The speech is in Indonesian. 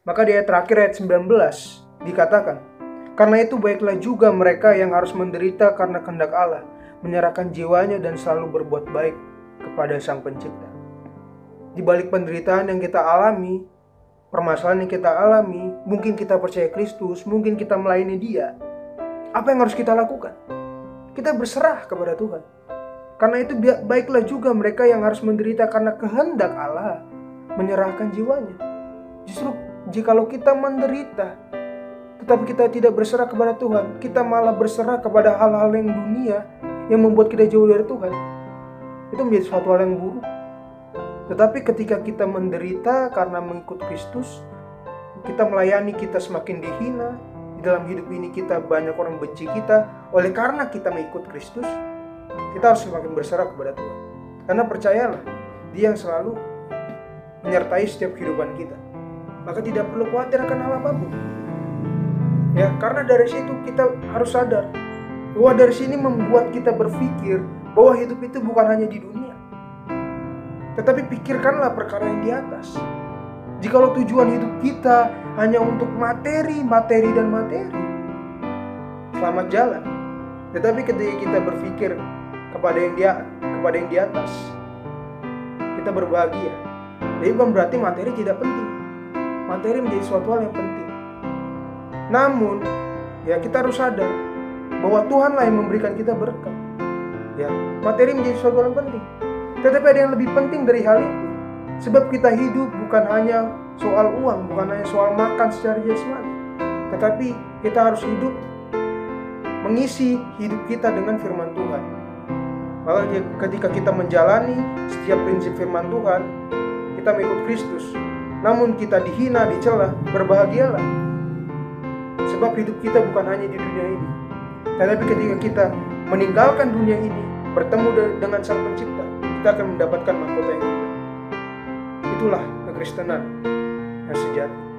Maka di ayat terakhir ayat 19 dikatakan, karena itu baiklah juga mereka yang harus menderita karena kehendak Allah, menyerahkan jiwanya dan selalu berbuat baik kepada Sang Pencipta. Di balik penderitaan yang kita alami, permasalahan yang kita alami, mungkin kita percaya Kristus, mungkin kita melayani Dia. Apa yang harus kita lakukan? Kita berserah kepada Tuhan. Karena itu baiklah juga mereka yang harus menderita karena kehendak Allah, menyerahkan jiwanya. Justru jikalau kita menderita, tetapi kita tidak berserah kepada Tuhan, kita malah berserah kepada hal-hal yang dunia yang membuat kita jauh dari Tuhan, itu menjadi suatu hal yang buruk. Tetapi ketika kita menderita karena mengikut Kristus, kita melayani, kita semakin dihina. Di dalam hidup ini kita banyak orang benci kita. Oleh karena kita mengikut Kristus, kita harus semakin berserah kepada Tuhan. Karena percayalah, Dia yang selalu menyertai setiap kehidupan kita. Maka tidak perlu khawatir akan hal apapun. Ya, karena dari situ kita harus sadar bahwa dari sini membuat kita berpikir bahwa hidup itu bukan hanya di dunia, tetapi pikirkanlah perkara yang di atas. Jikalau tujuan hidup kita hanya untuk materi, selamat jalan. Tetapi ketika kita berpikir kepada yang di atas, kita berbahagia. Jadi bukan berarti materi tidak penting. Materi menjadi suatu hal yang penting. Namun, ya kita harus sadar bahwa Tuhanlah yang memberikan kita berkat. Ya, materi menjadi suatu hal yang penting. Tetapi ada yang lebih penting dari hal itu. Sebab kita hidup bukan hanya soal uang, bukan hanya soal makan secara jasmani. Tetapi kita harus hidup, mengisi hidup kita dengan firman Tuhan. Maka ketika kita menjalani setiap prinsip firman Tuhan, kita mengikut Kristus. Namun kita dihina, dicela, berbahagialah. Sebab hidup kita bukan hanya di dunia ini. Tetapi ketika kita meninggalkan dunia ini, bertemu dengan Sang Pencipta, kita akan mendapatkan mahkota yang indah. Itulah kekristenan yang sejati.